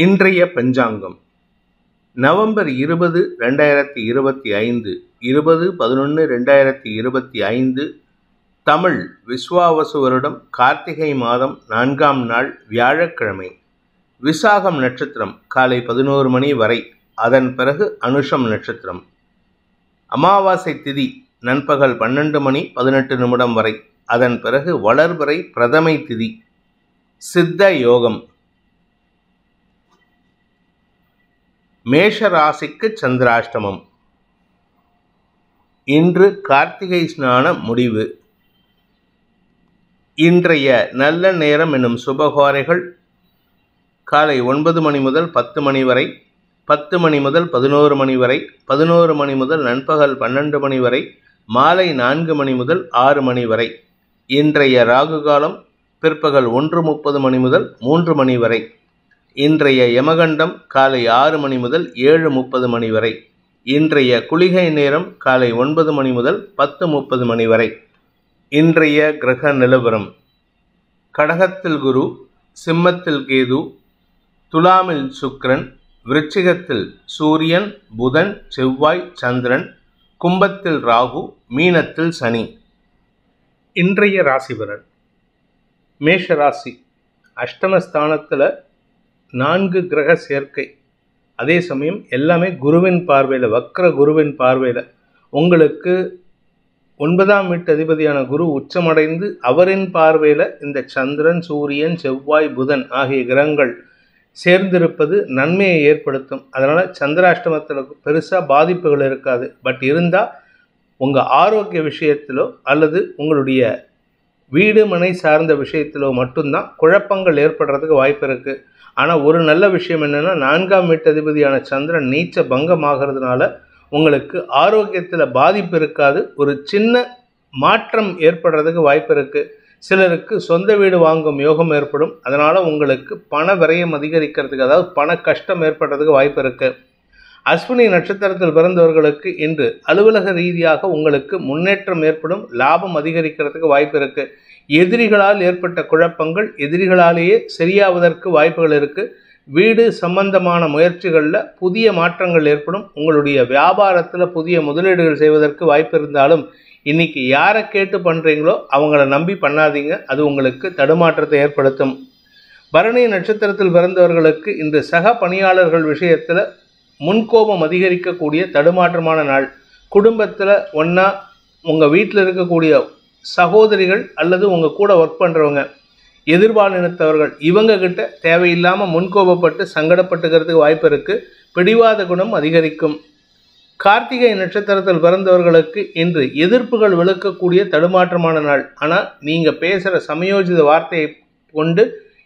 இன்றைய பஞ்சாங்கம் நவம்பர் 20, 2025 20/11/2025 தமிழ் விஸ்வாவசு வருடம் கார்த்திகை மாதம் 4ஆம் நாள் வியாழக்கிழமை. விசாகம் நட்சத்திரம் காலை 11 மணி வரை, அதன் பிறகு அனுஷம் நட்சத்திரம். அமாவாசை திதி நண்பகல் 12 மணி 18 நிமிடம் வரை, அதன் பிறகு வளர்பிறை பிரதமை திதி. சித்த யோகம். மேஷ ராசிக்கு சந்திராஷ்டமம். இன்று கார்த்திகை ஸ்நான முடிவு. இன்றைய நல்ல நேரம் என்னும் சுபகாரைகள் காலை 9 மணி முதல் 10 மணி வரை, 10 மணி முதல் 11 மணி வரை, 11 மணி முதல் நண்பகல் 12 மணி வரை, மாலை 4 மணி முதல் 6 மணி வரை. இன்றைய ராகு காலம் பிற்பகல் 1:30 மணி முதல் 3 மணி வரை. இன்றைய யமகண்டம் காலை 6 மணி முதல் 7:30 மணி வரை. இன்றைய குளிகை நேரம் காலை 9 மணி முதல் 10:30 மணி வரை. இன்றைய கிரக நிலவரம்: கடகத்தில் குரு, சிம்மத்தில் கேது, துலாமில் சுக்கிரன், விருச்சிகத்தில் சூரியன், புதன், செவ்வாய், சந்திரன், கும்பத்தில் ராகு, மீனத்தில் சனி. இன்றைய ராசிபலன்: மேஷ ராசி அஷ்டமஸ்தானத்தில் 4 கிரக சேர்க்கை. அதே சமயம் எல்லாமே குருவின் பார்வையில், வக்ர குருவின் பார்வையில். உங்களுக்கு 9ஆம் வீட்டு அதிபதியான குரு உச்சமடைந்து அவரின் பார்வையில் இந்த சந்திரன், சூரியன், செவ்வாய், புதன் ஆகிய கிரகங்கள் சேர்ந்திருப்பது நன்மையை ஏற்படுத்தும். அதனால் சந்திராஷ்டமத்தில் பெருசாக பாதிப்புகள் இருக்காது. பட் இருந்தால் உங்கள் ஆரோக்கிய விஷயத்திலோ அல்லது உங்களுடைய வீடு மனை சார்ந்த விஷயத்திலோ மட்டும்தான் குழப்பங்கள் ஏற்படுறதுக்கு வாய்ப்பு இருக்குது. ஆனால் ஒரு நல்ல விஷயம் என்னென்னா, 4ஆம் வீட்டு அதிபதியான சந்திரன் நீச்ச பங்கமாகிறதுனால உங்களுக்கு ஆரோக்கியத்தில் பாதிப்பு இருக்காது. ஒரு சின்ன மாற்றம் ஏற்படுறதுக்கு வாய்ப்பு இருக்குது. சிலருக்கு சொந்த வீடு வாங்கும் யோகம் ஏற்படும். அதனால் உங்களுக்கு பண விரயம் அதிகரிக்கிறதுக்கு, அதாவது பண கஷ்டம் ஏற்படுறதுக்கு வாய்ப்பு இருக்குது. அஸ்வினி நட்சத்திரத்தில் பிறந்தவர்களுக்கு இன்று அலுவலக ரீதியாக உங்களுக்கு முன்னேற்றம் ஏற்படும். லாபம் அதிகரிக்கிறதுக்கு வாய்ப்பு இருக்குது. எதிரிகளால் ஏற்பட்ட குழப்பங்கள் எதிரிகளாலேயே சரியாவதற்கு வாய்ப்புகள் இருக்குது. வீடு சம்பந்தமான முயற்சிகளில் புதிய மாற்றங்கள் ஏற்படும். உங்களுடைய வியாபாரத்தில் புதிய முதலீடுகள் செய்வதற்கு வாய்ப்பு இருந்தாலும் இன்றைக்கி யாரை கேட்டு பண்ணுறீங்களோ அவங்கள நம்பி பண்ணாதீங்க. அது உங்களுக்கு தடுமாற்றத்தை ஏற்படுத்தும். பரணி நட்சத்திரத்தில் பிறந்தவர்களுக்கு இன்று சக பணியாளர்கள் விஷயத்தில் முன்கோபம் அதிகரிக்கக்கூடிய தடுமாற்றமான நாள். குடும்பத்தில் ஒன்றா உங்கள் வீட்டில் இருக்கக்கூடிய சகோதரிகள் அல்லது உங்கள் கூட ஒர்க் பண்ணுறவங்க, எதிர்பாலினத்தவர்கள், இவங்கக்கிட்ட தேவையில்லாமல் முன்கோபப்பட்டு சங்கடப்பட்டுக்கிறதுக்கு வாய்ப்பு இருக்குது. பிடிவாத குணம் அதிகரிக்கும். கார்த்திகை நட்சத்திரத்தில் பிறந்தவர்களுக்கு இன்று எதிர்ப்புகள் விளக்கக்கூடிய தடுமாற்றமான நாள். ஆனால் நீங்கள் பேசுகிற சமயோஜித வார்த்தையை கொண்டு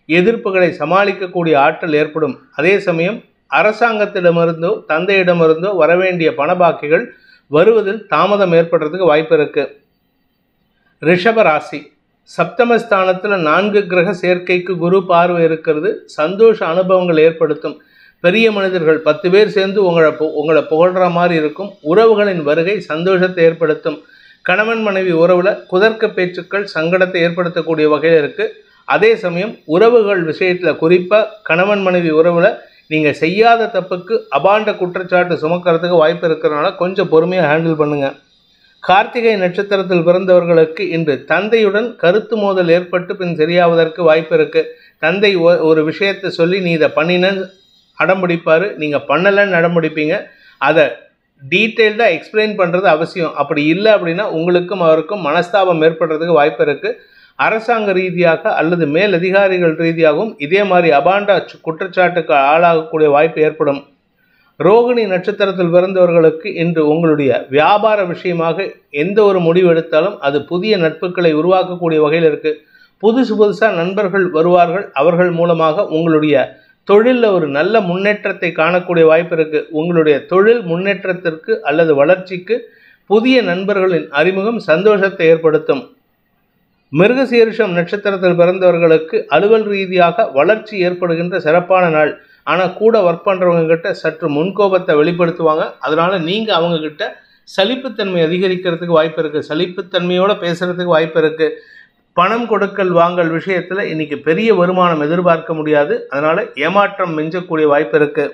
எதிர்ப்புகளை சமாளிக்கக்கூடிய ஆற்றல் ஏற்படும். அதே சமயம் அரசாங்கத்திடமிருந்தோ தந்தையிடமிருந்தோ வரவேண்டிய பணபாக்கிகள் வருவதில் தாமதம் ஏற்படுறதுக்கு வாய்ப்பு இருக்குது. ரிஷப ராசி சப்தமஸ்தானத்தில் 4 கிரக சேர்க்கைக்கு குரு பார்வை இருக்கிறது. சந்தோஷ அனுபவங்கள் ஏற்படுத்தும். பெரிய மனிதர்கள் 10 பேர் சேர்ந்து உங்களை புகழ்கிற மாதிரி இருக்கும். உறவுகளின் வருகை சந்தோஷத்தை ஏற்படுத்தும். கணவன் மனைவி உறவில் குதர்க்க பேச்சுக்கள் சங்கடத்தை ஏற்படுத்தக்கூடிய வகையில் இருக்குது. அதே சமயம் உறவுகள் விஷயத்தில், குறிப்பாக கணவன் மனைவி உறவில் நீங்கள் செய்யாத தப்புக்கு அபாண்ட குற்றச்சாட்டு சுமக்கிறதுக்கு வாய்ப்பு இருக்கிறதுனால கொஞ்சம் பொறுமையாக ஹேண்டில் பண்ணுங்கள். கார்த்திகை நட்சத்திரத்தில் பிறந்தவர்களுக்கு இன்று தந்தையுடன் கருத்து மோதல் ஏற்பட்டு பின் சரியாவதற்கு வாய்ப்பு இருக்குது. தந்தை ஒரு விஷயத்தை சொல்லி நீ இதை பண்ணினன்னு அடம்பிடிப்பார், நீங்கள் பண்ணலைன்னு அடம்பிடிப்பீங்க. அதை டீட்டெயில்டாக எக்ஸ்பிளைன் பண்ணுறது அவசியம். அப்படி இல்லை அப்படின்னா உங்களுக்கும் அவருக்கும் மனஸ்தாபம் ஏற்படுறதுக்கு வாய்ப்பு இருக்குது. அரசாங்க ரீதியாக அல்லது மேலதிகாரிகள் ரீதியாகவும் இதே மாதிரி அபாண்ட குற்றச்சாட்டுக்கு ஆளாகக்கூடிய வாய்ப்பு ஏற்படும். ரோகிணி நட்சத்திரத்தில் பிறந்தவர்களுக்கு இன்று உங்களுடைய வியாபார விஷயமாக எந்த ஒரு முடிவு எடுத்தாலும் அது புதிய நட்புகளை உருவாக்கக்கூடிய வகையில் இருக்குது. புதுசாக நண்பர்கள் வருவார்கள். அவர்கள் மூலமாக உங்களுடைய தொழிலில் ஒரு நல்ல முன்னேற்றத்தை காணக்கூடிய வாய்ப்பு இருக்குது. உங்களுடைய தொழில் முன்னேற்றத்திற்கு அல்லது வளர்ச்சிக்கு புதிய நண்பர்களின் அறிமுகம் சந்தோஷத்தை ஏற்படுத்தும். மிருகசீரிஷம் நட்சத்திரத்தில் பிறந்தவர்களுக்கு அலுவல் ரீதியாக வளர்ச்சி ஏற்படுகின்ற சிறப்பான நாள். ஆனால் கூட ஒர்க் பண்ணுறவங்க கிட்ட சற்று முன்கோபத்தை வெளிப்படுத்துவாங்க. அதனால் நீங்கள் அவங்கக்கிட்ட சலிப்புத்தன்மை அதிகரிக்கிறதுக்கு வாய்ப்பு இருக்குது. சலிப்புத்தன்மையோடு பேசுகிறதுக்கு வாய்ப்பு இருக்குது. பணம் கொடுக்கல் வாங்கல் விஷயத்தில் இன்னைக்கு பெரிய வருமானம் எதிர்பார்க்க முடியாது. அதனால் ஏமாற்றம் மிஞ்சக்கூடிய வாய்ப்பு இருக்குது.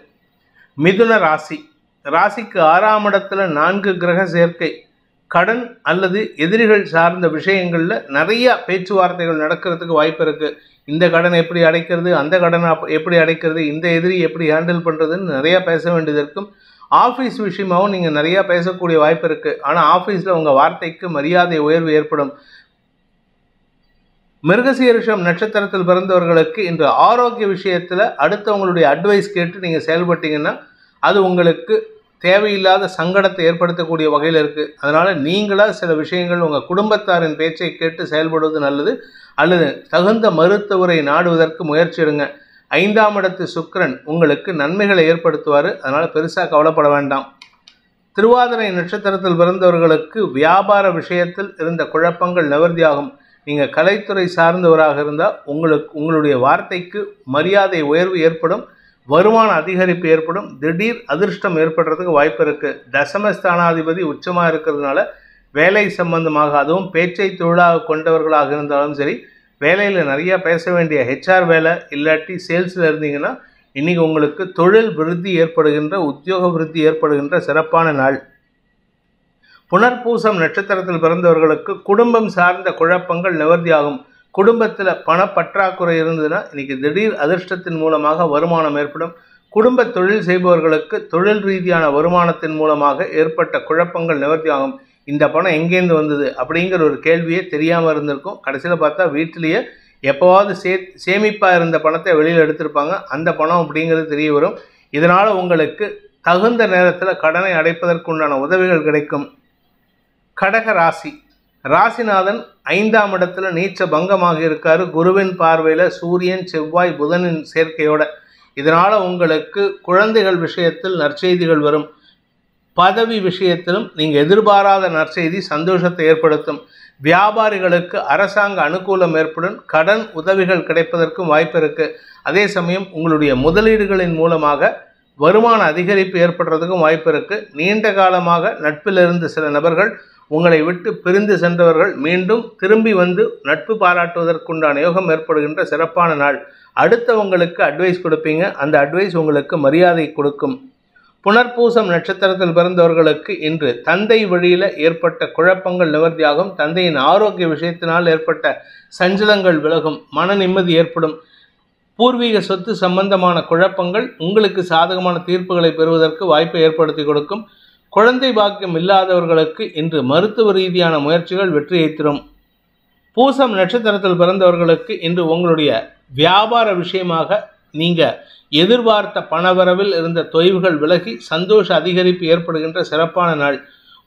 மிதுன ராசி, ராசிக்கு 6ஆம் இடத்துல 4 கிரக சேர்க்கை. கடன் அல்லது எதிரிகள் சார்ந்த விஷயங்களில் நிறைய பேச்சுவார்த்தைகள் நடக்கிறதுக்கு வாய்ப்பு இருக்குது. இந்த கடன் எப்படி அடைக்கிறது, அந்த கடனை எப்படி அடைக்கிறது, இந்த எதிரி எப்படி ஹேண்டில் பண்ணுறதுன்னு நிறையா பேச வேண்டியது இருக்கும். ஆஃபீஸ் விஷயமாகவும் நீங்கள் நிறையா பேசக்கூடிய வாய்ப்பு இருக்குது. ஆனால் ஆஃபீஸில் உங்கள் வார்த்தைக்கு மரியாதை உயர்வு ஏற்படும். மிருகசீரிஷம் நட்சத்திரத்தில் பிறந்தவர்களுக்கு இன்று ஆரோக்கிய விஷயத்தில் அடுத்தவங்களுடைய அட்வைஸ் கேட்டு நீங்கள் செயல்பட்டீங்கன்னா அது உங்களுக்கு தேவையில்லாத சங்கடத்தை ஏற்படுத்தக்கூடிய வகையில் இருக்குது. அதனால் நீங்களாக சில விஷயங்கள் உங்கள் குடும்பத்தாரின் பேச்சை கேட்டு செயல்படுவது நல்லது. அல்லது தகுந்த மருத்துவரை நாடுவதற்கு முயற்சி எடுங்க. 5ஆம் இடத்து சுக்கிரன் உங்களுக்கு நன்மைகளை ஏற்படுத்துவார். அதனால் பெருசாக கவலைப்பட வேண்டாம். திருவாதிரை நட்சத்திரத்தில் பிறந்தவர்களுக்கு வியாபார விஷயத்தில் இருந்த குழப்பங்கள் நிவர்த்தியாகும். நீங்கள் கலைத்துறை சார்ந்தவராக இருந்தால் உங்களுடைய வார்த்தைக்கு மரியாதை உயர்வு ஏற்படும். வருமான அதிகரிப்பு ஏற்படும். திடீர் அதிர்ஷ்டம் ஏற்படுறதுக்கு வாய்ப்பு இருக்குது. தசமஸ்தானாதிபதி உச்சமாக இருக்கிறதுனால வேலை சம்பந்தமாக, அதுவும் பேச்சை தொழிலாக கொண்டவர்களாக இருந்தாலும் சரி, வேலையில் நிறையா பேச வேண்டிய ஹெச்ஆர் வேலை இல்லாட்டி சேல்ஸில் இருந்தீங்கன்னா இன்றைக்கி உங்களுக்கு தொழில் விருத்தி ஏற்படுகின்ற, உத்தியோக விருத்தி ஏற்படுகின்ற சிறப்பான நாள். புனர்பூசம் நட்சத்திரத்தில் பிறந்தவர்களுக்கு குடும்பம் சார்ந்த குழப்பங்கள் நிவர்த்தியாகும். குடும்பத்தில் பணப்பற்றாக்குறை இருந்ததுன்னா இன்றைக்கி திடீர் அதிர்ஷ்டத்தின் மூலமாக வருமானம் ஏற்படும். குடும்ப தொழில் செய்பவர்களுக்கு தொழில் ரீதியான வருமானத்தின் மூலமாக ஏற்பட்ட குழப்பங்கள் நிவர்த்தியாகும். இந்த பணம் எங்கேருந்து வந்தது அப்படிங்கிற ஒரு கேள்வியே தெரியாமல் இருந்திருக்கும். கடைசியில் பார்த்தா வீட்டிலேயே எப்போவாவது சேமிப்பாக இருந்த பணத்தை வெளியில் எடுத்திருப்பாங்க. அந்த பணம் அப்படிங்கிறது தெரிய வரும். இதனால் உங்களுக்கு தகுந்த நேரத்தில் கடனை அடைப்பதற்குண்டான உதவிகள் கிடைக்கும். கடக ராசி, ராசிநாதன் 5ஆம் இடத்துல நீச்ச பங்கமாக இருக்காரு. குருவின் பார்வையில் சூரியன், செவ்வாய், புதனின் சேர்க்கையோட. இதனால் உங்களுக்கு குழந்தைகள் விஷயத்தில் நற்செய்திகள் வரும். பதவி விஷயத்திலும் நீங்கள் எதிர்பாராத நற்செய்தி சந்தோஷத்தை ஏற்படுத்தும். வியாபாரிகளுக்கு அரசாங்க அனுகூலம் ஏற்படும். கடன் உதவிகள் கிடைப்பதற்கும் வாய்ப்பு இருக்குது. அதே சமயம் உங்களுடைய முதலீடுகளின் மூலமாக வருமான அதிகரிப்பு ஏற்படுறதுக்கும் வாய்ப்பு இருக்குது. நீண்ட காலமாக நட்பில் இருந்த சில நபர்கள், உங்களை விட்டு பிரிந்து சென்றவர்கள் மீண்டும் திரும்பி வந்து நட்பு பாராட்டுவதற்குண்டான யோகம் ஏற்படுகின்ற சிறப்பான நாள். அடுத்தவங்களுக்கு அட்வைஸ் கொடுப்பீங்க. அந்த அட்வைஸ் உங்களுக்கு மரியாதை கொடுக்கும். புனர்பூசம் நட்சத்திரத்தில் பிறந்தவர்களுக்கு இன்று தந்தை வழியில் ஏற்பட்ட குழப்பங்கள் நிவர்த்தியாகும். தந்தையின் ஆரோக்கிய விஷயத்தினால் ஏற்பட்ட சஞ்சலங்கள் விலகும். மன நிம்மதி ஏற்படும். பூர்வீக சொத்து சம்பந்தமான குழப்பங்கள் உங்களுக்கு சாதகமான தீர்ப்புகளை பெறுவதற்கு வாய்ப்பை ஏற்படுத்தி கொடுக்கும். குழந்தை பாக்கியம் இல்லாதவர்களுக்கு இன்று மருத்துவ ரீதியான முயற்சிகள் வெற்றியை தரும். பூசம் நட்சத்திரத்தில் பிறந்தவர்களுக்கு இன்று உங்களுடைய வியாபார விஷயமாக நீங்கள் எதிர்பார்த்த பணவரவில் இருந்த தொய்வுகள் விலகி சந்தோஷ அதிகரிப்பு ஏற்படுகின்ற சிறப்பான நாள்.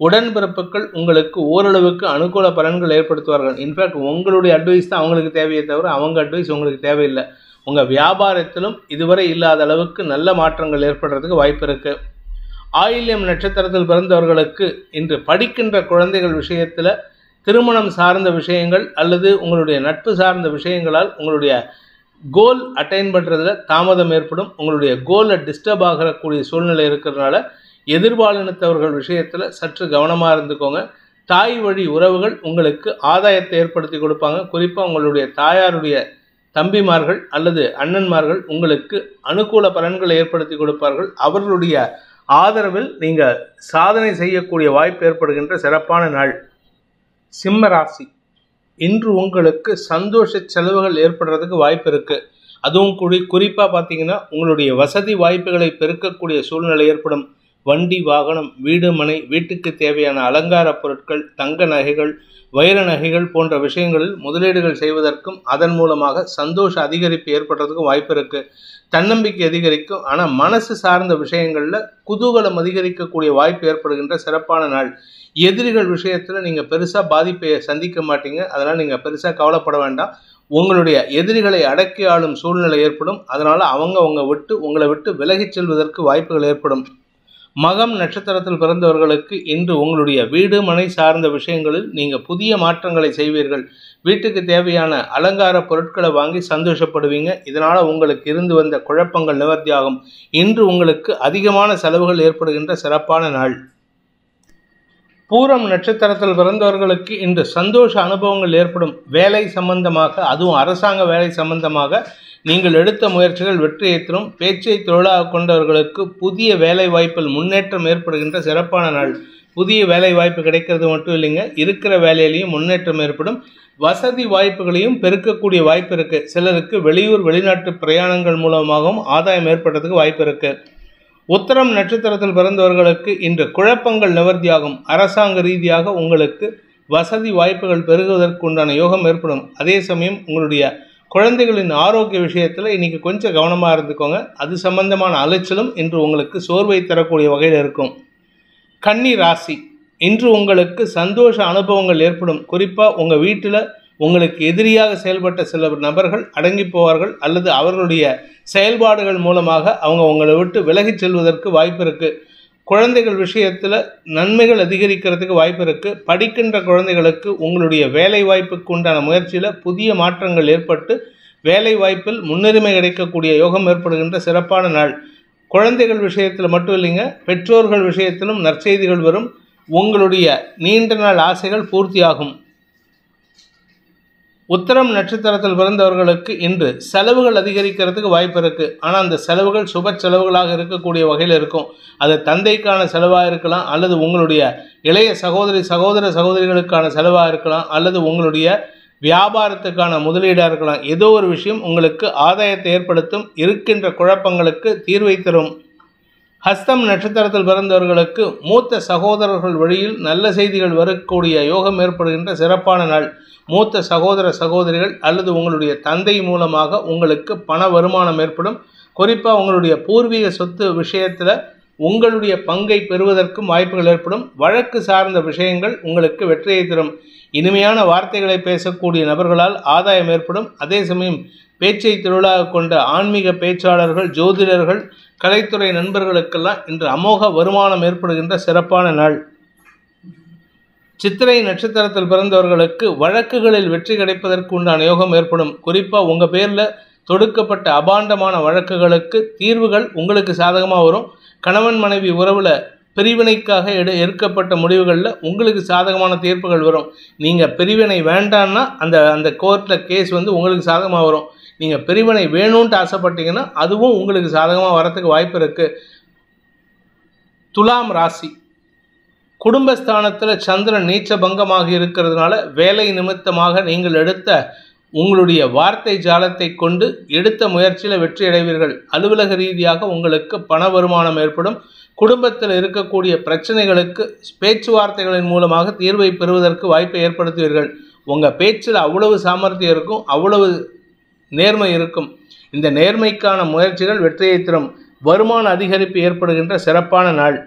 உடன்பிறப்புகள் உங்களுக்கு ஓரளவுக்கு அனுகூல பலன்கள் ஏற்படுத்துவார்கள். இன்ஃபேக்ட் உங்களுடைய அட்வைஸ் தான் அவங்களுக்கு தேவையே தவிர அவங்க அட்வைஸ் உங்களுக்கு தேவையில்லை. உங்கள் வியாபாரத்திலும் இதுவரை இல்லாத அளவுக்கு நல்ல மாற்றங்கள் ஏற்படுறதுக்கு வாய்ப்பு இருக்குது. ஆயில்யம் நட்சத்திரத்தில் பிறந்தவர்களுக்கு இன்று படிக்கின்ற குழந்தைகள் விஷயத்தில் திருமணம் சார்ந்த விஷயங்கள் அல்லது உங்களுடைய நட்பு சார்ந்த விஷயங்களால் உங்களுடைய கோல் அட்டைன் பண்ணுறதுல தாமதம் ஏற்படும். உங்களுடைய கோலை டிஸ்டர்ப் ஆகக்கூடிய சூழ்நிலை இருக்கிறதுனால எதிர்பாலினத்தவர்கள் விஷயத்தில் சற்று கவனமாக இருந்துக்கோங்க. தாய் வழி உறவுகள் உங்களுக்கு ஆதாயத்தை ஏற்படுத்தி கொடுப்பாங்க. குறிப்பாக உங்களுடைய தாயாருடைய தம்பிமார்கள் அல்லது அண்ணன்மார்கள் உங்களுக்கு அனுகூல பலன்களை ஏற்படுத்தி கொடுப்பார்கள். அவர்களுடைய ஆதரவில் நீங்கள் சாதனை செய்யக்கூடிய வாய்ப்பு ஏற்படுகின்ற சிறப்பான நாள். சிம்ம ராசி, இன்று உங்களுக்கு சந்தோஷ செலவுகள் ஏற்படுறதுக்கு வாய்ப்பு இருக்குது. அதுவும் குறிப்பாக பார்த்தீங்கன்னா உங்களுடைய வசதி வாய்ப்புகளை பெருக்கக்கூடிய சூழ்நிலை ஏற்படும். வண்டி, வாகனம், வீடு, மனை, வீட்டுக்கு தேவையான அலங்கார பொருட்கள், தங்க நகைகள், வைர நகைகள் போன்ற விஷயங்களில் முதலீடுகள் செய்வதற்கும் அதன் மூலமாக சந்தோஷ அதிகரிப்பு ஏற்படுறதுக்கும் வாய்ப்பு இருக்குது. தன்னம்பிக்கை அதிகரிக்கும். ஆனால் மனசு சார்ந்த விஷயங்களில் குதூகலம் அதிகரிக்கக்கூடிய வாய்ப்பு ஏற்படுகின்ற சிறப்பான நாள். எதிரிகள் விஷயத்தில் நீங்கள் பெருசாக பாதிப்பை சந்திக்க மாட்டீங்க. அதனால் நீங்கள் பெருசாக கவலைப்பட வேண்டாம். உங்களுடைய எதிரிகளை அடக்கி ஆளும் சூழ்நிலை ஏற்படும். அதனால் உங்களை விட்டு விலகிச் செல்வதற்கு வாய்ப்புகள் ஏற்படும். மகம் நட்சத்திரத்தில் பிறந்தவர்களுக்கு இன்று உங்களுடைய வீடு, மனை சார்ந்த விஷயங்களில் நீங்கள் புதிய மாற்றங்களை செய்வீர்கள். வீட்டுக்கு தேவையான அலங்கார பொருட்களை வாங்கி சந்தோஷப்படுவீங்க. இதனால் உங்களுக்கு இருந்து வந்த குழப்பங்கள் நிவர்த்தியாகும். இன்று உங்களுக்கு அதிகமான செலவுகள் ஏற்படுகின்ற சிறப்பான நாள். பூரம் நட்சத்திரத்தில் பிறந்தவர்களுக்கு இன்று சந்தோஷ அனுபவங்கள் ஏற்படும். வேலை சம்பந்தமாக, அதுவும் அரசாங்க வேலை சம்பந்தமாக நீங்கள் எடுத்த முயற்சிகள் வெற்றியை தரும். பேச்சை தொழிலாக கொண்டவர்களுக்கு புதிய வேலை வாய்ப்பில் முன்னேற்றம் ஏற்படுகின்ற சிறப்பான நாள். புதிய வேலை வாய்ப்பு கிடைக்கிறது மட்டும் இல்லைங்க, இருக்கிற வேலையிலையும் முன்னேற்றம் ஏற்படும். வசதி வாய்ப்புகளையும் பெருக்கக்கூடிய வாய்ப்பு இருக்குது. சிலருக்கு வெளியூர் வெளிநாட்டு பிரயாணங்கள் மூலமாகவும் ஆதாயம் ஏற்படுறதுக்கு வாய்ப்பு இருக்குது. உத்திரம் நட்சத்திரத்தில் பிறந்தவர்களுக்கு இன்று குழப்பங்கள் நிவர்த்தியாகும். அரசாங்க ரீதியாக உங்களுக்கு வசதி வாய்ப்புகள் பெருகுவதற்கு உண்டான யோகம் ஏற்படும். அதே சமயம் உங்களுடைய குழந்தைகளின் ஆரோக்கிய விஷயத்தில் இன்னைக்கு கொஞ்சம் கவனமாக இருந்துக்கோங்க. அது சம்பந்தமான அலைச்சலும் இன்று உங்களுக்கு சோர்வை தரக்கூடிய வகையில் இருக்கும். கன்னி ராசி, இன்று உங்களுக்கு சந்தோஷ அனுபவங்கள் ஏற்படும். குறிப்பாக உங்கள் வீட்டில் உங்களுக்கு எதிரியாக செயல்பட்ட சில நபர்கள் அடங்கி போவார்கள், அல்லது அவர்களுடைய செயல்பாடுகள் மூலமாக அவங்க உங்களை விட்டு விலகிச் செல்வதற்கு வாய்ப்பு இருக்குது. குழந்தைகள் விஷயத்தில் நன்மைகள் அதிகரிக்கிறதுக்கு வாய்ப்பு இருக்குது. படிக்கின்ற குழந்தைகளுக்கு உங்களுடைய வேலை வாய்ப்புக்கு உண்டான முயற்சியில் புதிய மாற்றங்கள் ஏற்பட்டு வேலை வாய்ப்பில் முன்னுரிமை கிடைக்கக்கூடிய யோகம் ஏற்படுகின்ற சிறப்பான நாள். குழந்தைகள் விஷயத்தில் மட்டும் இல்லைங்க, பெற்றோர்கள் விஷயத்திலும் நற்செய்திகள் வரும். உங்களுடைய நீண்ட நாள் ஆசைகள் பூர்த்தியாகும். உத்திரம் நட்சத்திரத்தில் பிறந்தவர்களுக்கு இன்று செலவுகள் அதிகரிக்கிறதுக்கு வாய்ப்பு இருக்குது. ஆனால் அந்த செலவுகள் சுப செலவுகளாக இருக்கக்கூடிய வகையில் இருக்கும். அது தந்தைக்கான செலவாக இருக்கலாம், அல்லது உங்களுடைய இளைய சகோதரிகளுக்கான செலவாக இருக்கலாம், அல்லது உங்களுடைய வியாபாரத்துக்கான முதலீடாக இருக்கலாம். ஏதோ ஒரு விஷயம் உங்களுக்கு ஆதாயத்தை ஏற்படுத்தும். இருக்கின்ற குழப்பங்களுக்கு தீர்வை தரும். ஹஸ்தம் நட்சத்திரத்தில் பிறந்தவர்களுக்கு மூத்த சகோதரர்கள் வழியில் நல்ல செய்திகள் வரக்கூடிய யோகம் ஏற்படுகின்ற சிறப்பான நாள். மூத்த சகோதரிகள் அல்லது உங்களுடைய தந்தை மூலமாக உங்களுக்கு பண வருமானம் ஏற்படும். குறிப்பாக உங்களுடைய பூர்வீக சொத்து விஷயத்தில் உங்களுடைய பங்கை பெறுவதற்கும் வாய்ப்புகள் ஏற்படும். வழக்கு சார்ந்த விஷயங்கள் உங்களுக்கு வெற்றியை தரும். இனிமையான வார்த்தைகளை பேசக்கூடிய நபர்களால் ஆதாயம் ஏற்படும். அதே சமயம் பேச்சை தொழிலாக கொண்ட ஆன்மீக பேச்சாளர்கள், ஜோதிடர்கள், கலைத்துறை நண்பர்களுக்கெல்லாம் இன்று அமோக வருமானம் ஏற்படுகின்ற சிறப்பான நாள். சித்திரை நட்சத்திரத்தில் பிறந்தவர்களுக்கு வழக்குகளில் வெற்றி கிடைப்பதற்கு உண்டான யோகம் ஏற்படும். குறிப்பாக உங்கள் பேரில் தொடுக்கப்பட்ட அபாண்டமான வழக்குகளுக்கு தீர்வுகள் உங்களுக்கு சாதகமாக வரும். கணவன் மனைவி உறவில் பிரிவினைக்காக எடுக்கப்பட்ட முடிவுகளில் உங்களுக்கு சாதகமான தீர்ப்புகள் வரும். நீங்கள் பிரிவினை வேண்டான்னா அந்த கோர்ட்டில் கேஸ் உங்களுக்கு சாதகமாக வரும். நீங்கள் பிரிவினை வேணும்ன்ட்டு ஆசைப்பட்டீங்கன்னா அதுவும் உங்களுக்கு சாதகமாக வரத்துக்கு வாய்ப்பு இருக்குது. துலாம் ராசி, குடும்பஸ்தானத்தில் சந்திரன் நீச்ச பங்கமாக இருக்கிறதுனால வேலை நிமித்தமாக நீங்கள் எடுத்த உங்களுடைய வார்த்தை ஜாலத்தை கொண்டு எடுத்த முயற்சியில் வெற்றி அடைவீர்கள். அலுவலக ரீதியாக உங்களுக்கு பண வருமானம் ஏற்படும். குடும்பத்தில் இருக்கக்கூடிய பிரச்சனைகளுக்கு பேச்சுவார்த்தைகளின் மூலமாக தீர்வை பெறுவதற்கு வாய்ப்பை ஏற்படுத்துவீர்கள். உங்கள் பேச்சில் அவ்வளவு சாமர்த்தியம் இருக்கும், அவ்வளவு நேர்மை இருக்கும். இந்த நேர்மைக்கான முயற்சிகள் வெற்றியை தரும். வருமான அதிகரிப்பு ஏற்படுகின்ற சிறப்பான நாள்.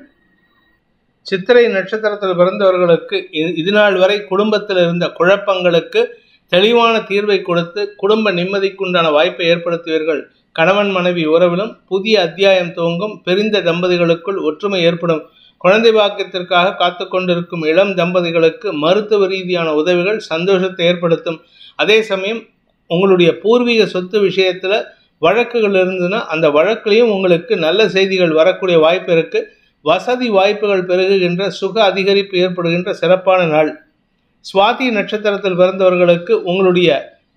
சித்திரை நட்சத்திரத்தில் பிறந்தவர்களுக்கு இதுநாள் வரை குடும்பத்தில் இருந்த குழப்பங்களுக்கு தெளிவான தீர்வை கொடுத்து குடும்ப நிம்மதிக்குண்டான வாய்ப்பை ஏற்படுத்துவீர்கள். கணவன் மனைவி உறவிலும் புதிய அத்தியாயம் துவங்கும். பிரிந்த தம்பதிகளுக்குள் ஒற்றுமை ஏற்படும். குழந்தை பாக்கியத்திற்காக காத்து கொண்டிருக்கும் இளம் தம்பதிகளுக்கு மருத்துவ ரீதியான உதவிகள் சந்தோஷத்தை ஏற்படுத்தும். அதே சமயம் உங்களுடைய பூர்வீக சொத்து விஷயத்தில் வழக்குகள் இருந்ததுன்னா அந்த வழக்குலையும் உங்களுக்கு நல்ல செய்திகள் வரக்கூடிய வாய்ப்பு இருக்குது. வசதி வாய்ப்புகள் பெருகுகின்ற சுக அதிகரிப்பு ஏற்படுகின்ற சிறப்பான நாள். சுவாதி நட்சத்திரத்தில் பிறந்தவர்களுக்கு உங்களுடைய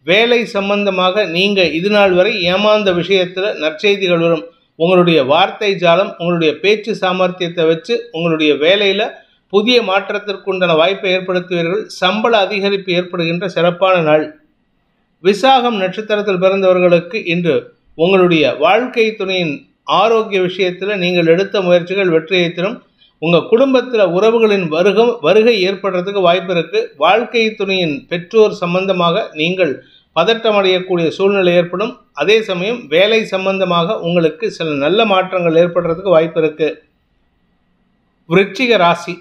வேலை சம்பந்தமாக நீங்கள் இதுநாள் வரை ஏமாந்த விஷயத்தில் நற்செய்திகள் வரும். உங்களுடைய வார்த்தை ஜாலம், உங்களுடைய பேச்சு சாமர்த்தியத்தை வச்சு உங்களுடைய வேலையில் புதிய மாற்றத்திற்குண்டான வாய்ப்பை ஏற்படுத்துவீர்கள். சம்பள அதிகரிப்பு ஏற்படுகின்ற சிறப்பான நாள். விசாகம் நட்சத்திரத்தில் பிறந்தவர்களுக்கு இன்று உங்களுடைய வாழ்க்கை துணையின் ஆரோக்கிய விஷயத்தில் நீங்கள் எடுத்த முயற்சிகள் வெற்றியை தரும். உங்கள் குடும்பத்தில் உறவுகளின் வருகை ஏற்படுறதுக்கு வாய்ப்பு இருக்குது. வாழ்க்கை துணையின் பெற்றோர் சம்பந்தமாக நீங்கள் பதட்டமடையக்கூடிய சூழ்நிலை ஏற்படும். அதே சமயம் வேலை சம்பந்தமாக உங்களுக்கு சில நல்ல மாற்றங்கள் ஏற்படுறதுக்கு வாய்ப்பு இருக்குது. விருச்சிக ராசி,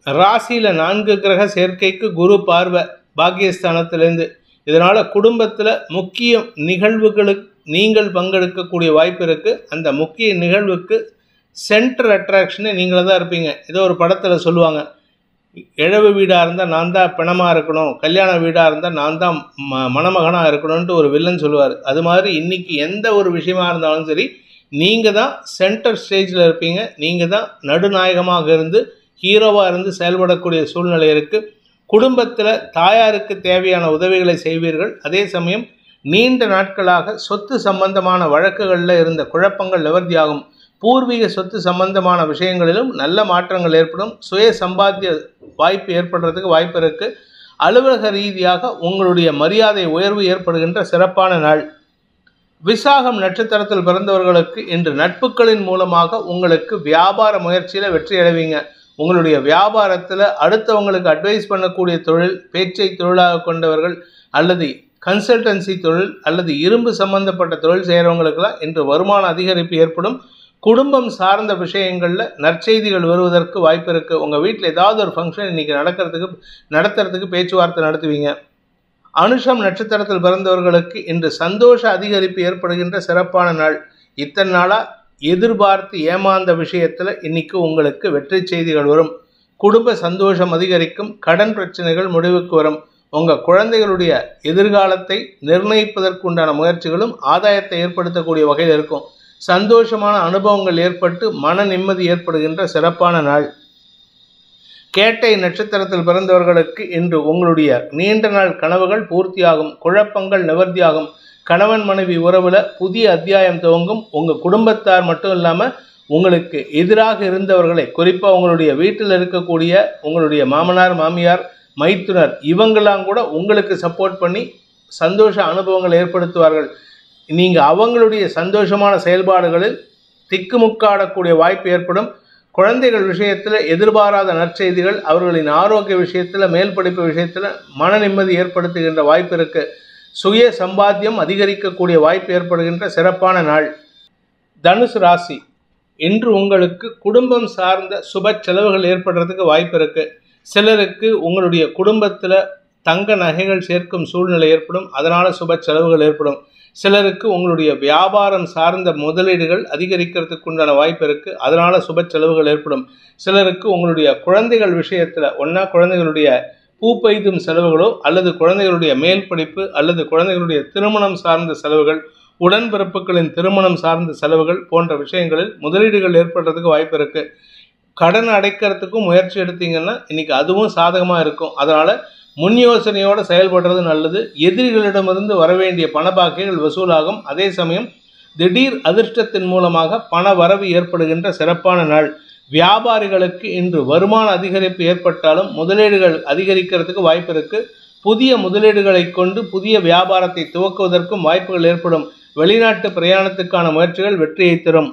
ராசியில் 4 கிரக சேர்க்கைக்கு குரு பார்வை பாக்கியஸ்தானத்திலேருந்து. இதனால் குடும்பத்தில் முக்கிய நிகழ்வுகளுக்கு நீங்கள் பங்கெடுக்கக்கூடிய வாய்ப்பு இருக்குது. அந்த முக்கிய நிகழ்வுக்கு சென்டர் அட்ராக்ஷனே நீங்களே தான் இருப்பீங்க. ஏதோ ஒரு படத்தில் சொல்லுவாங்க, இழவு வீடாக இருந்தால் நான் தான் பிணமாக இருக்கணும், கல்யாண வீடாக இருந்தால் நான் தான் மணமகனாக இருக்கணும்ன்ட்டு ஒரு வில்லன் சொல்லுவார். அது மாதிரி இன்றைக்கி எந்த ஒரு விஷயமா இருந்தாலும் சரி, நீங்கள் தான் சென்டர் ஸ்டேஜில் இருப்பீங்க. நீங்கள் தான் நடுநாயகமாக இருந்து ஹீரோவாக இருந்து செயல்படக்கூடிய சூழ்நிலை இருக்குது. குடும்பத்தில் தாயாருக்கு தேவையான உதவிகளை செய்வீர்கள். அதே சமயம் நீண்ட நாட்களாக சொத்து சம்பந்தமான வழக்குகளில் இருந்த குழப்பங்கள் நிவர்த்தியாகும். பூர்வீக சொத்து சம்பந்தமான விஷயங்களிலும் நல்ல மாற்றங்கள் ஏற்படும். சுய சம்பாத்திய வாய்ப்பு ஏற்படுறதுக்கு வாய்ப்பு இருக்குது. அலுவலக ரீதியாக உங்களுடைய மரியாதை உயர்வு ஏற்படுகின்ற சிறப்பான நாள். விசாகம் நட்சத்திரத்தில் பிறந்தவர்களுக்கு இன்று நட்புகளின் மூலமாக உங்களுக்கு வியாபார முயற்சியில் வெற்றி அடைவீங்க. உங்களுடைய வியாபாரத்தில் அடுத்தவங்களுக்கு அட்வைஸ் பண்ணக்கூடிய தொழில், பேச்சை தொழிலாக கொண்டவர்கள் அல்லது கன்சல்டன்சி தொழில் அல்லது இரும்பு சம்பந்தப்பட்ட தொழில் செய்கிறவங்களுக்கெல்லாம் இன்று வருமான அதிகரிப்பு ஏற்படும். குடும்பம் சார்ந்த விஷயங்களில் நற்செய்திகள் வருவதற்கு வாய்ப்பு இருக்குது. உங்கள் வீட்டில் ஏதாவது ஒரு ஃபங்க்ஷன் இன்றைக்கி நடத்துறதுக்கு பேச்சுவார்த்தை நடத்துவீங்க. அனுஷம் நட்சத்திரத்தில் பிறந்தவர்களுக்கு இன்று சந்தோஷ அதிகரிப்பு ஏற்படுகின்ற சிறப்பான நாள். இத்தனை நாளாக எதிர்பார்த்து ஏமாந்த விஷயத்தில் இன்னைக்கு உங்களுக்கு வெற்றி செய்திகள் வரும். குடும்ப சந்தோஷம் அதிகரிக்கும். கடன் பிரச்சனைகள் முடிவுக்கு வரும். உங்கள் குழந்தைகளுடைய எதிர்காலத்தை நிர்ணயிப்பதற்குண்டான முயற்சிகளும் ஆதாயத்தை ஏற்படுத்தக்கூடிய வகையில் இருக்கும். சந்தோஷமான அனுபவங்கள் ஏற்பட்டு மன நிம்மதி ஏற்படுகின்ற சிறப்பான நாள். கேட்டை நட்சத்திரத்தில் பிறந்தவர்களுக்கு இன்று உங்களுடைய நீண்ட நாள் கனவுகள் பூர்த்தியாகும். குழப்பங்கள் நிவர்த்தியாகும். கணவன் மனைவி உறவில் புதிய அத்தியாயம் துவங்கும். உங்கள் குடும்பத்தார் மட்டும் இல்லாமல் உங்களுக்கு எதிராக இருந்தவர்களை, குறிப்பாக உங்களுடைய வீட்டில் இருக்கக்கூடிய உங்களுடைய மாமனார் மாமியார் மைத்துனர் இவங்கெல்லாம் கூட உங்களுக்கு சப்போர்ட் பண்ணி சந்தோஷ அனுபவங்கள் ஏற்படுத்துவார்கள். நீங்கள் அவங்களுடைய சந்தோஷமான செயல்பாடுகளில் திக்குமுக்காடக்கூடிய வாய்ப்பு ஏற்படும். குழந்தைகள் விஷயத்தில் எதிர்பாராத நற்செய்திகள், அவர்களின் ஆரோக்கிய விஷயத்தில், மேல் படிப்பு விஷயத்தில் மன நிம்மதி ஏற்படுத்துகின்ற வாய்ப்பு இருக்குது. சுய சம்பாத்தியம் அதிகரிக்கக்கூடிய வாய்ப்பு ஏற்படுகின்ற சிறப்பான நாள். தனுசு ராசி, இன்று உங்களுக்கு குடும்பம் சார்ந்த சுப செலவுகள் ஏற்படுறதுக்கு வாய்ப்பு இருக்குது. சிலருக்கு உங்களுடைய குடும்பத்தில் தங்க நகைகள் சேர்க்கும் சூழ்நிலை ஏற்படும். அதனால் சுப செலவுகள் ஏற்படும். சிலருக்கு உங்களுடைய வியாபாரம் சார்ந்த முதலீடுகள் அதிகரிக்கிறதுக்கு உண்டான வாய்ப்பு இருக்குது. அதனால் சுப செலவுகள் ஏற்படும். சிலருக்கு உங்களுடைய குழந்தைகள் விஷயத்தில் ஒன்றா குழந்தைகளுடைய பூ பெய்தும் செலவுகளோ அல்லது குழந்தைகளுடைய மேல் படிப்பு அல்லது குழந்தைகளுடைய திருமணம் சார்ந்த செலவுகள், உடன்பிறப்புகளின் திருமணம் சார்ந்த செலவுகள் போன்ற விஷயங்களில் முதலீடுகள் ஏற்படுறதுக்கு வாய்ப்பு இருக்குது. கடன் அடைக்கிறதுக்கும் முயற்சி எடுத்தீங்கன்னா இன்னைக்கு அதுவும் சாதகமாக இருக்கும். அதனால் முன் யோசனையோடு செயல்படுறது நல்லது. எதிரிகளிடமிருந்து வரவேண்டிய பணபாக்கிகள் வசூலாகும். அதே சமயம் திடீர் அதிர்ஷ்டத்தின் மூலமாக பண வரவு ஏற்படுகின்ற சிறப்பான நாள். வியாபாரிகளுக்கு இன்று வருமான அதிகரிப்பு ஏற்பட்டாலும் முதலீடுகள் அதிகரிக்கிறதுக்கு வாய்ப்பு இருக்குது. புதிய முதலீடுகளை கொண்டு புதிய வியாபாரத்தை துவக்குவதற்கும் வாய்ப்புகள் ஏற்படும். வெளிநாட்டு பிரயாணத்துக்கான முயற்சிகள் வெற்றியை தரும்.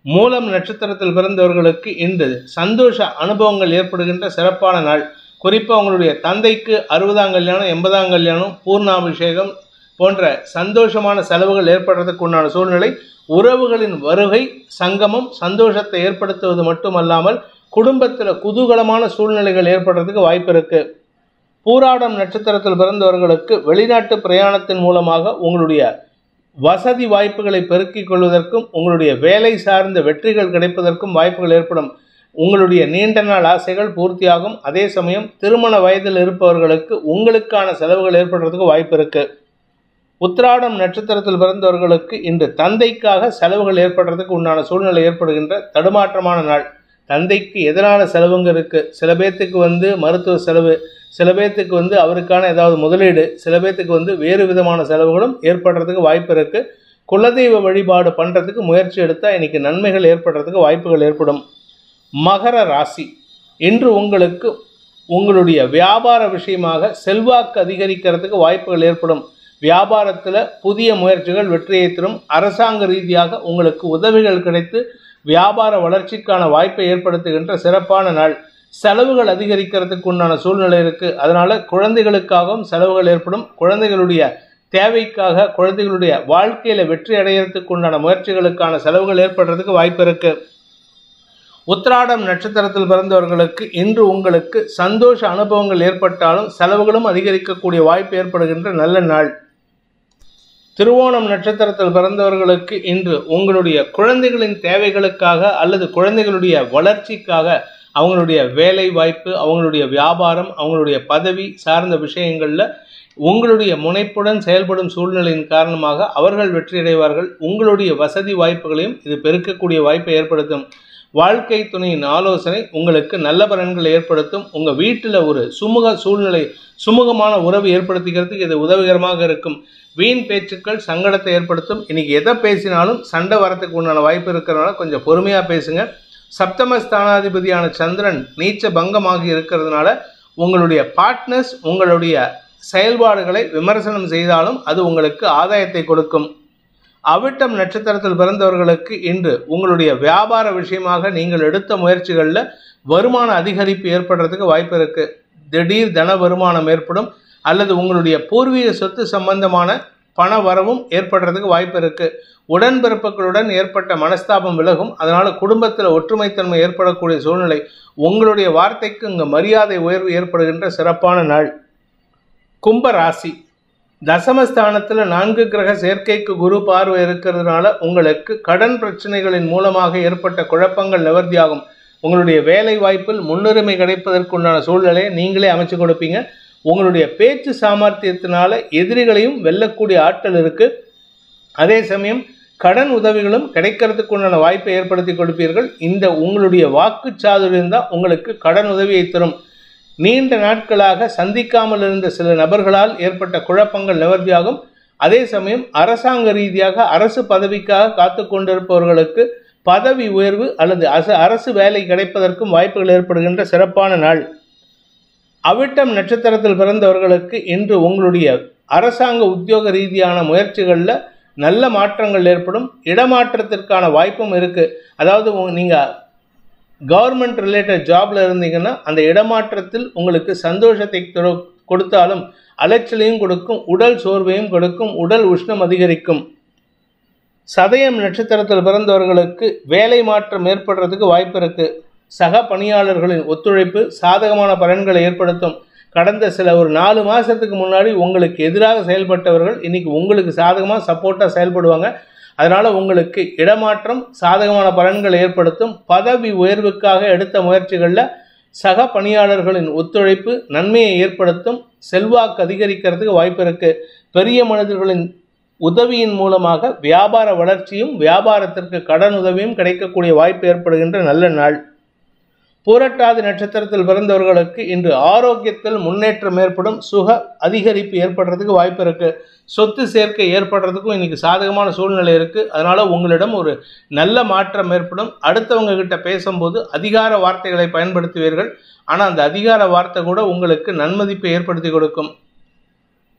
மூலம் நட்சத்திரத்தில் பிறந்தவர்களுக்கு இன்று சந்தோஷ அனுபவங்கள் ஏற்படுகின்ற சிறப்பான நாள். குறிப்பாக உங்களுடைய தந்தைக்கு 60ஆம் கல்யாணம், 80ஆம் கல்யாணம், பூர்ணாபிஷேகம் போன்ற சந்தோஷமான செலவுகள் ஏற்படுறதுக்கு உண்டான சூழ்நிலை. உறவுகளின் வருகை சங்கமம் சந்தோஷத்தை ஏற்படுத்துவது மட்டுமல்லாமல் குடும்பத்தில் குதூகலமான சூழ்நிலைகள் ஏற்படுறதுக்கு வாய்ப்பு இருக்குது. பூராடம் நட்சத்திரத்தில் பிறந்தவர்களுக்கு வெளிநாட்டு பிரயாணத்தின் மூலமாக உங்களுடைய வசதி வாய்ப்புகளை பெருக்கிக் கொள்வதற்கும் உங்களுடைய வேலை சார்ந்த வெற்றிகள் கிடைப்பதற்கும் வாய்ப்புகள் ஏற்படும். உங்களுடைய நீண்ட நாள் ஆசைகள் பூர்த்தியாகும். அதே சமயம் திருமண வயதில் இருப்பவர்களுக்கு உங்களுக்கான செலவுகள் ஏற்படுறதுக்கு வாய்ப்பு இருக்கு. உத்திராடம் நட்சத்திரத்தில் பிறந்தவர்களுக்கு இன்று தந்தைக்காக செலவுகள் ஏற்படுறதுக்கு உண்டான சூழ்நிலை ஏற்படுகின்ற தடுமாற்றமான நாள். தந்தைக்கு எதிரான செலவுங்க இருக்குது. சில பேர்த்துக்கு மருத்துவ செலவு, சில பேர்த்துக்கு அவருக்கான ஏதாவது முதலீடு, சில பேர்த்துக்கு வேறு விதமான செலவுகளும் ஏற்படுறதுக்கு வாய்ப்பு இருக்குது. குலதெய்வ வழிபாடு பண்ணுறதுக்கு முயற்சி எடுத்தால் இன்றைக்கி நன்மைகள் ஏற்படுறதுக்கு வாய்ப்புகள் ஏற்படும். மகர ராசி, இன்று உங்களுக்கு உங்களுடைய வியாபார விஷயமாக செல்வாக்கு அதிகரிக்கிறதுக்கு வாய்ப்புகள் ஏற்படும். வியாபாரத்தில் புதிய முயற்சிகள் வெற்றியை தரும். அரசாங்க ரீதியாக உங்களுக்கு உதவிகள் கிடைத்து வியாபார வளர்ச்சிக்கான வாய்ப்பை ஏற்படுத்துகின்ற சிறப்பான நாள். செலவுகள் அதிகரிக்கிறதுக்கு உண்டான சூழ்நிலை இருக்குது. அதனால் குழந்தைகளுக்காகவும் செலவுகள் ஏற்படும். குழந்தைகளுடைய தேவைக்காக, குழந்தைகளுடைய வாழ்க்கையில் வெற்றி அடைகிறதுக்கு உண்டான முயற்சிகளுக்கான செலவுகள் ஏற்படுறதுக்கு வாய்ப்பு இருக்குது. உத்திராடம் நட்சத்திரத்தில் பிறந்தவர்களுக்கு இன்று உங்களுக்கு சந்தோஷ அனுபவங்கள் ஏற்பட்டாலும் செலவுகளும் அதிகரிக்கக்கூடிய வாய்ப்பு ஏற்படுகின்ற நல்ல நாள். திருவோணம் நட்சத்திரத்தில் பிறந்தவர்களுக்கு இன்று உங்களுடைய குழந்தைகளின் தேவைகளுக்காக அல்லது குழந்தைகளுடைய வளர்ச்சிக்காக அவங்களுடைய வேலை வாய்ப்பு, அவங்களுடைய வியாபாரம், அவங்களுடைய பதவி சார்ந்த விஷயங்களில் உங்களுடைய முனைப்புடன் செயல்படும் சூழ்நிலையின் காரணமாக அவர்கள் வெற்றியடைவார்கள். உங்களுடைய வசதி வாய்ப்புகளையும் இது பெருக்கக்கூடிய வாய்ப்பை ஏற்படுத்தும். வாழ்க்கை துணையின் ஆலோசனை உங்களுக்கு நல்ல பலன்களை ஏற்படுத்தும். உங்கள் வீட்டில் ஒரு சுமூகமான உறவு ஏற்படுத்திக்கிறதுக்கு இது உதவிகரமாக இருக்கும். வீண் பேச்சுக்கள் சங்கடத்தை ஏற்படுத்தும். இன்னைக்கு எதை பேசினாலும் சண்டை வரத்துக்கு உண்டான வாய்ப்பு இருக்கிறதுனால கொஞ்சம் பொறுமையாக பேசுங்க. சப்தமஸ்தானாதிபதியான சந்திரன் நீச்ச பங்கமாக இருக்கிறதுனால உங்களுடைய பார்ட்னர்ஸ் உங்களுடைய செயல்பாடுகளை விமர்சனம் செய்தாலும் அது உங்களுக்கு ஆதாயத்தை கொடுக்கும். அவிட்டம் நட்சத்திரத்தில் பிறந்தவர்களுக்கு இன்று உங்களுடைய வியாபார விஷயமாக நீங்கள் எடுத்த முயற்சிகளில் வருமான அதிகரிப்பு ஏற்படுறதுக்கு வாய்ப்பு இருக்கு. திடீர் தன வருமானம் ஏற்படும் அல்லது உங்களுடைய பூர்வீக சொத்து சம்பந்தமான பண வரவும் ஏற்படுறதுக்கு வாய்ப்பு இருக்கு. உடன்பிறப்புகளுடன் ஏற்பட்ட மனஸ்தாபம் விலகும். அதனால குடும்பத்தில் ஒற்றுமைத்தன்மை ஏற்படக்கூடிய சூழ்நிலை. உங்களுடைய வார்த்தைக்கு இங்கே மரியாதை உயர்வு ஏற்படுகின்ற சிறப்பான நாள். கும்ப ராசி. தசமஸ்தானத்தில் 4 கிரக சேர்க்கைக்கு குரு பார்வை இருக்கிறதுனால உங்களுக்கு கடன் பிரச்சனைகளின் மூலமாக ஏற்பட்ட குழப்பங்கள் நிவர்த்தியாகும். உங்களுடைய வேலை வாய்ப்பில் முன்னுரிமை கிடைப்பதற்குண்டான சூழ்நிலையை நீங்களே அமைச்சு கொடுப்பீங்க. உங்களுடைய பேச்சு சாமர்த்தியத்தினால எதிரிகளையும் வெல்லக்கூடிய ஆற்றல் இருக்கு. அதே சமயம் கடன் உதவிகளும் கிடைக்கிறதுக்கு உண்டான வாய்ப்பை ஏற்படுத்தி கொடுப்பீர்கள். இந்த உங்களுடைய வாக்கு சாதுரியம் தான் உங்களுக்கு கடன் உதவியை தரும். நீண்ட நாட்களாக சந்திக்காமல் இருந்த சில நபர்களால் ஏற்பட்ட குழப்பங்கள் நிவர்த்தியாகும். அதே சமயம் அரசாங்க ரீதியாக அரசு பதவிக்காக காத்து கொண்டிருப்பவர்களுக்கு பதவி உயர்வு அல்லது அரசு வேலை கிடைப்பதற்கும் வாய்ப்புகள் ஏற்படுகின்ற சிறப்பான நாள். அவிட்டம் நட்சத்திரத்தில் பிறந்தவர்களுக்கு இன்று உங்களுடைய அரசாங்க உத்தியோக ரீதியான முயற்சிகளில் நல்ல மாற்றங்கள் ஏற்படும். இடமாற்றத்திற்கான வாய்ப்பும் இருக்குது. அதாவது நீங்கள் கவர்மெண்ட் ரிலேட்டட் ஜாபில் இருந்தீங்கன்னா அந்த இடமாற்றத்தில் உங்களுக்கு சந்தோஷத்தை கொடுத்தாலும் அலைச்சலையும் கொடுக்கும், உடல் சோர்வையும் கொடுக்கும், உடல் உஷ்ணம் அதிகரிக்கும். சதயம் நட்சத்திரத்தில் பிறந்தவர்களுக்கு வேலை மாற்றம் ஏற்படுறதுக்கு வாய்ப்பு இருக்குது. சக பணியாளர்களின் ஒத்துழைப்பு சாதகமான பலன்களை ஏற்படுத்தும். கடந்த ஒரு 4 மாதத்துக்கு முன்னாடி உங்களுக்கு எதிராக செயல்பட்டவர்கள் இன்னைக்கு உங்களுக்கு சாதகமாக சப்போர்ட்டாக செயல்படுவாங்க. அதனால் உங்களுக்கு இடமாற்றம் சாதகமான பலன்களை ஏற்படுத்தும். பதவி உயர்வுக்காக எடுத்த முயற்சிகளில் சக பணியாளர்களின் ஒத்துழைப்பு நன்மையை ஏற்படுத்தும். செல்வாக்கு அதிகரிக்கிறதுக்கு வாய்ப்பு இருக்குது. பெரிய மனிதர்களின் உதவியின் மூலமாக வியாபார வளர்ச்சியும் வியாபாரத்திற்கு கடன் உதவியும் கிடைக்கக்கூடிய வாய்ப்பு ஏற்படுகின்ற நல்ல நாள். பூரட்டாதி நட்சத்திரத்தில் பிறந்தவர்களுக்கு இன்று ஆரோக்கியத்தில் முன்னேற்றம் ஏற்படும். சுக அதிகரிப்பு ஏற்படுறதுக்கு வாய்ப்பு இருக்குது. சொத்து சேர்க்கை ஏற்படுறதுக்கும் இன்னைக்கு சாதகமான சூழ்நிலை இருக்குது. அதனால் உங்களிடம் ஒரு நல்ல மாற்றம் ஏற்படும். அடுத்தவங்க கிட்ட பேசும்போது அதிகார வார்த்தைகளை பயன்படுத்துவீர்கள். ஆனால் அந்த அதிகார வார்த்தை கூட உங்களுக்கு நன்மதிப்பை ஏற்படுத்தி கொடுக்கும்.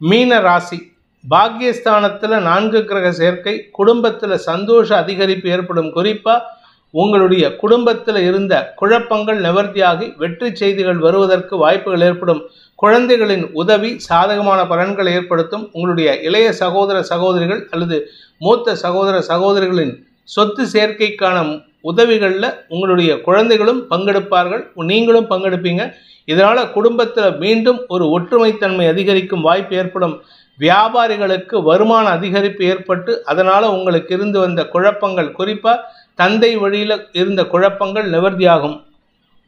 மீன ராசி. பாக்கியஸ்தானத்தில் 4 கிரக சேர்க்கை குடும்பத்தில் சந்தோஷ அதிகரிப்பு ஏற்படும். குறிப்பாக உங்களுடைய குடும்பத்தில் இருந்த குழப்பங்கள் நிவர்த்தியாகி வெற்றி செய்திகள் வருவதற்கு வாய்ப்புகள் ஏற்படும். குழந்தைகளின் உதவி சாதகமான பலன்களை ஏற்படுத்தும். உங்களுடைய இளைய சகோதர சகோதரிகள் அல்லது மூத்த சகோதர சகோதரிகளின் சொத்து சேர்க்கைக்கான உதவிகளில் உங்களுடைய குழந்தைகளும் பங்கெடுப்பார்கள், நீங்களும் பங்கெடுப்பீங்க. இதனால் குடும்பத்தில் மீண்டும் ஒரு ஒற்றுமைத்தன்மை அதிகரிக்கும் வாய்ப்பு ஏற்படும். வியாபாரிகளுக்கு வருமான அதிகரிப்பு ஏற்பட்டு அதனால் உங்களுக்கு இருந்து வந்த குழப்பங்கள், குறிப்பாக தந்தை வழியில் இருந்த குழப்பங்கள் நிவர்த்தியாகும்.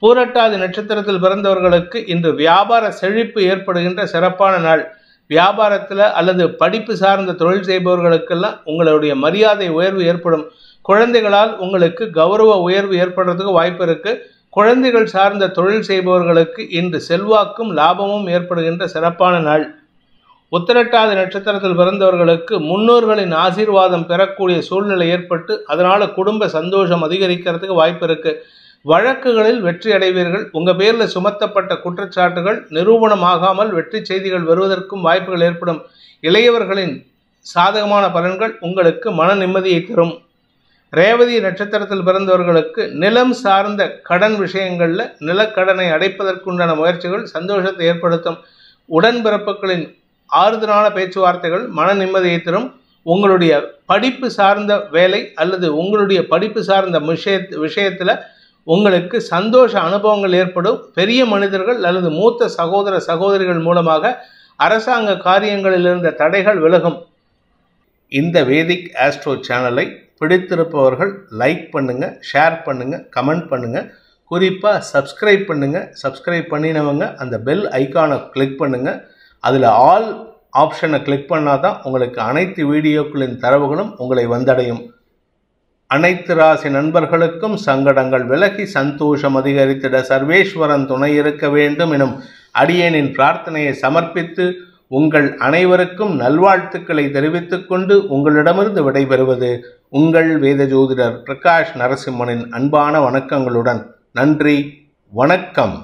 பூரட்டாதி நட்சத்திரத்தில் பிறந்தவர்களுக்கு இன்று வியாபார செழிப்பு ஏற்படுகின்ற சிறப்பான நாள். வியாபாரத்தில் அல்லது படிப்பு சார்ந்த தொழில் செய்பவர்களுக்கெல்லாம் உங்களுடைய மரியாதை உயர்வு ஏற்படும். குழந்தைகளால் உங்களுக்கு கௌரவ உயர்வு ஏற்படுறதுக்கு வாய்ப்பு இருக்குது. குழந்தைகள் சார்ந்த தொழில் செய்பவர்களுக்கு இன்று செல்வாக்கும் லாபமும் ஏற்படுகின்ற சிறப்பான நாள். உத்திரட்டாதி நட்சத்திரத்தில் பிறந்தவர்களுக்கு முன்னோர்களின் ஆசீர்வாதம் பெறக்கூடிய சூழ்நிலை ஏற்பட்டு அதனால் குடும்ப சந்தோஷம் அதிகரிக்கிறதுக்கு வாய்ப்பு இருக்குது. வழக்குகளில் வெற்றி அடைவீர்கள். உங்கள் பேரில் சுமத்தப்பட்ட குற்றச்சாட்டுகள் நிரூபணமாகாமல் வெற்றி செய்திகள் வருவதற்கும் வாய்ப்புகள் ஏற்படும். இளையவர்களின் சாதகமான பலன்கள் உங்களுக்கு மன நிம்மதியை தரும். ரேவதி நட்சத்திரத்தில் பிறந்தவர்களுக்கு நிலம் சார்ந்த கடன் விஷயங்களில் நிலக்கடனை அடைப்பதற்குண்டான முயற்சிகள் சந்தோஷத்தை ஏற்படுத்தும். உடன்பிறப்புகளின் ஆறுதலான பேச்சுவார்த்தைகள் மன நிம்மதியை தரும். உங்களுடைய படிப்பு சார்ந்த வேலை அல்லது உங்களுடைய படிப்பு சார்ந்த விஷயத்தில் உங்களுக்கு சந்தோஷ அனுபவங்கள் ஏற்படும். பெரிய மனிதர்கள் அல்லது மூத்த சகோதர சகோதரிகள் மூலமாக அரசாங்க காரியங்களில் இருந்த தடைகள் விலகும். இந்த வேதிக் ஆஸ்ட்ரோ சேனலை பிடித்திருப்பவர்கள் லைக் பண்ணுங்கள், ஷேர் பண்ணுங்கள், கமெண்ட் பண்ணுங்கள். குறிப்பாக சப்ஸ்கிரைப் பண்ணுங்கள். சப்ஸ்கிரைப் பண்ணினவங்க அந்த பெல் ஐக்கானை கிளிக் பண்ணுங்கள். அதில் ஆல் ஆப்ஷனை கிளிக் பண்ணால் தான் உங்களுக்கு அனைத்து வீடியோக்களின் தரவுகளும் உங்களை வந்தடையும். அனைத்து ராசி நண்பர்களுக்கும் சங்கடங்கள் விலகி சந்தோஷம் அதிகரித்திட சர்வேஸ்வரன் துணை இருக்க வேண்டும் எனும் அடியேனின் பிரார்த்தனையை சமர்ப்பித்து உங்கள் அனைவருக்கும் நல்வாழ்த்துக்களை தெரிவித்துக் கொண்டு உங்களிடமிருந்து விடைபெறுவது உங்கள் வேத ஜோதிடர் பிரகாஷ் நரசிம்மனின் அன்பான வணக்கங்களுடன். நன்றி, வணக்கம்.